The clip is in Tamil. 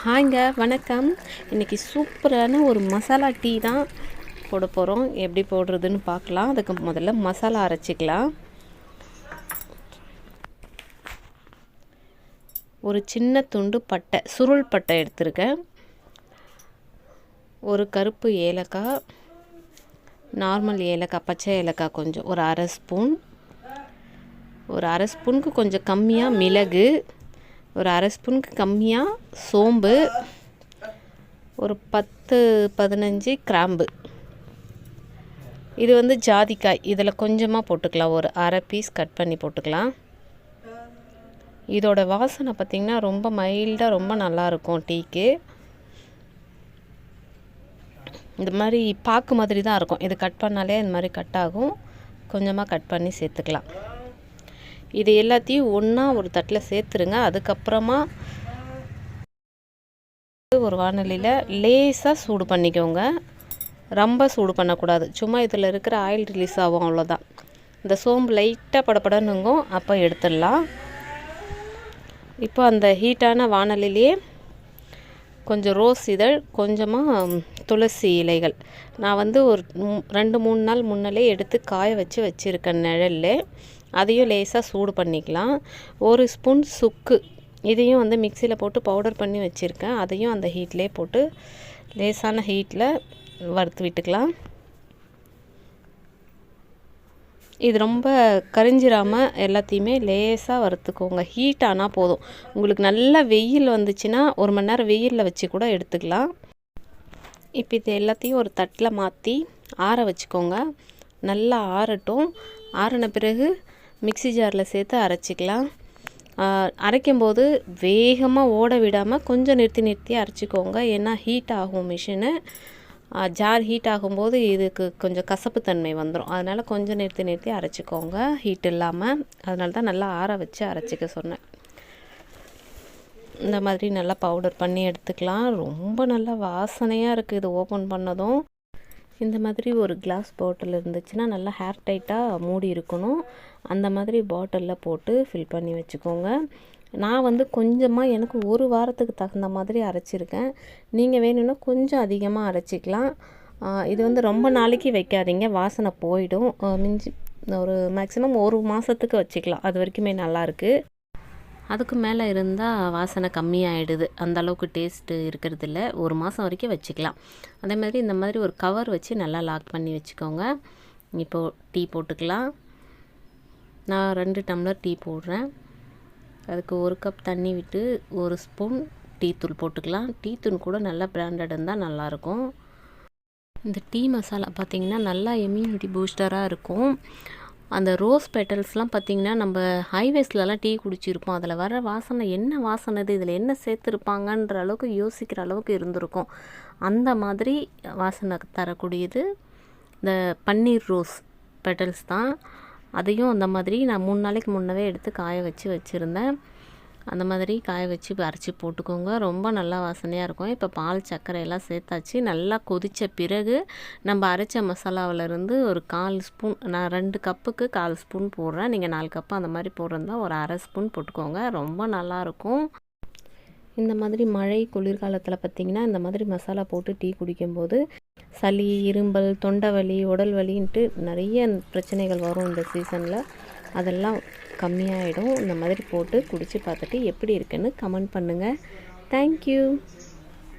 ஹாய்ங்க, வணக்கம். இன்றைக்கி சூப்பரான ஒரு மசாலா டீ தான் போட போகிறோம். எப்படி போடுறதுன்னு பார்க்கலாம். அதுக்கு முதல்ல மசாலா அரைச்சிக்கலாம். ஒரு சின்ன துண்டு பட்டை, சுருள் பட்டை எடுத்துருக்கேன். ஒரு கருப்பு ஏலக்காய், நார்மல் ஏலக்காய், பச்சை ஏலக்காய் கொஞ்சம், ஒரு அரை ஸ்பூன், ஒரு அரை ஸ்பூனுக்கு கொஞ்சம் கம்மியாக மிளகு, ஒரு அரை ஸ்பூனுக்கு கம்மியாக சோம்பு, ஒரு 10-15 கிராம்பு. இது வந்து ஜாதிக்காய், இதில் கொஞ்சமாக போட்டுக்கலாம். ஒரு அரை பீஸ் கட் பண்ணி போட்டுக்கலாம். இதோட வாசனை பார்த்திங்கன்னா ரொம்ப மைல்டாக, ரொம்ப நல்லாயிருக்கும் டீக்கு. இந்த மாதிரி பாக்கு மாதிரி தான் இருக்கும். இது கட் பண்ணாலே இந்த மாதிரி கட் ஆகும். கொஞ்சமாக கட் பண்ணி சேர்த்துக்கலாம். இது எல்லாத்தையும் ஒன்றா ஒரு தட்டில் சேர்த்துருங்க. அதுக்கப்புறமா ஒரு வாணலியில் லேசாக சூடு பண்ணிக்கோங்க. ரொம்ப சூடு பண்ணக்கூடாது. சும்மா இதில் இருக்கிற ஆயில் ரிலீஸ் ஆகும், அவ்வளோதான். இந்த சோம்பு லைட்டாக படப்படனுங்கும், அப்போ எடுத்துடலாம். இப்போ அந்த ஹீட்டான வாணலிலேயே கொஞ்சம் ரோஸ் இதழ், கொஞ்சமாக துளசி இலைகள், நான் வந்து ஒரு 2-3 நாள் முன்னாலே எடுத்து காய வச்சுருக்கேன் நிழல்ல. அதையும் லேசாக சூடு பண்ணிக்கலாம். ஒரு ஸ்பூன் சுக்கு, இதையும் வந்து மிக்சியில் போட்டு பவுடர் பண்ணி வச்சுருக்கேன். அதையும் அந்த ஹீட்லேயே போட்டு லேசான ஹீட்டில் வறுத்து விட்டுக்கலாம். இது ரொம்ப கரிஞ்சிராமல் எல்லாத்தையுமே லேசாக வறுத்துக்கோங்க. ஹீட் ஆனால் போதும். உங்களுக்கு நல்லா வெயில் வந்துச்சுன்னா 1 மணி நேரம் வெயிலில் வச்சு கூட எடுத்துக்கலாம். இப்போ இது எல்லாத்தையும் ஒரு தட்டில் மாற்றி ஆற வச்சுக்கோங்க. நல்லா ஆறட்டும். ஆறின பிறகு மிக்ஸி ஜாரில் சேர்த்து அரைச்சிக்கலாம். அரைக்கும்போது வேகமாக ஓட விடாமல் கொஞ்சம் நிறுத்தி அரைச்சிக்கோங்க. ஏன்னா ஹீட் ஆகும் மிஷினு. ஜார் ஹீட் ஆகும்போது இதுக்கு கொஞ்சம் கசப்புத்தன்மை வந்துடும். அதனால் கொஞ்சம் நிறுத்தி அரைச்சிக்கோங்க, ஹீட் இல்லாமல். அதனால தான் நல்லா ஆற வச்சு அரைச்சிக்க சொன்னேன். இந்த மாதிரி நல்லா பவுடர் பண்ணி எடுத்துக்கலாம். ரொம்ப நல்லா வாசனையாக இருக்குது இது ஓப்பன் பண்ணதும். இந்த மாதிரி ஒரு கிளாஸ் பாட்டில் இருந்துச்சுன்னா நல்லா ஹேர் டைட்டாக மூடி இருக்கணும். அந்த மாதிரி பாட்டிலில் போட்டு ஃபில் பண்ணி வச்சுக்கோங்க. நான் வந்து கொஞ்சமாக, எனக்கு 1 வாரத்துக்கு தகுந்த மாதிரி அரைச்சிருக்கேன். நீங்கள் வேணும்னா கொஞ்சம் அதிகமாக அரைச்சிக்கலாம். இது வந்து ரொம்ப நாளைக்கு வைக்காதீங்க, வாசனை போயிடும். மிஞ்சி ஒரு மேக்ஸிமம் 1 மாதத்துக்கு வச்சுக்கலாம். அது வரைக்குமே நல்லாயிருக்கு. அதுக்கு மேலே இருந்தால் வாசனை கம்மியாகிடுது. அந்த அளவுக்கு டேஸ்ட்டு இருக்கிறதில்ல. 1 மாதம் வரைக்கும் வச்சுக்கலாம். அதே மாதிரி இந்த மாதிரி ஒரு கவர் வச்சு நல்லா லாக் பண்ணி வச்சுக்கோங்க. இப்போது டீ போட்டுக்கலாம். நான் 2 டம்ளர் டீ போடுறேன். அதுக்கு 1 கப் தண்ணி விட்டு 1 ஸ்பூன் டீ தூள் போட்டுக்கலாம். டீ தூள் கூட நல்லா பிராண்டட் இருந்தால் நல்லாயிருக்கும். இந்த டீ மசாலா பார்த்திங்கன்னா நல்லா இம்யூனிட்டி பூஸ்டராக இருக்கும். அந்த ரோஸ் பெட்டல்ஸ்லாம் பார்த்திங்கன்னா நம்ம ஹைவேஸ்லலாம் டீ குடிச்சிருப்போம். அதில் வர வாசனை, என்ன வாசனை இது, இதில் என்ன சேர்த்துருப்பாங்கன்ற அளவுக்கு யோசிக்கிற அளவுக்கு இருந்திருக்கும். அந்த மாதிரி வாசனை தரக்கூடியது இந்த பன்னீர் ரோஸ் பெட்டல்ஸ் தான். அதையும் அந்த மாதிரி நான் 3 நாளைக்கு முன்னவே எடுத்து காய வச்சுருந்தேன். அந்த மாதிரி காய வச்சு அரைச்சி போட்டுக்கோங்க. ரொம்ப நல்லா வாசனையாக இருக்கும். இப்போ பால், சர்க்கரை எல்லாம் சேர்த்தாச்சு. நல்லா கொதித்த பிறகு நம்ம அரைச்ச மசாலாவிலேருந்து ஒரு 1/4 ஸ்பூன், நான் 2 கப்புக்கு 1/4 ஸ்பூன் போடுறேன். நீங்கள் 4 கப்பு அந்த மாதிரி போடுறதா ஒரு அரை ஸ்பூன் போட்டுக்கோங்க. ரொம்ப நல்லாயிருக்கும். இந்த மாதிரி மழை குளிர்காலத்தில் பார்த்திங்கன்னா இந்த மாதிரி மசாலா போட்டு டீ குடிக்கும்போது சளி, இரும்பல், தொண்டை வலி, உடல் வலின்ட்டு நிறைய பிரச்சனைகள் வரும் இந்த சீசனில். அதெல்லாம் கம்மியாகிடும். இந்த மாதிரி போட்டு குடித்து பார்த்துட்டு எப்படி இருக்குன்னு கமெண்ட் பண்ணுங்கள். தேங்க்யூ.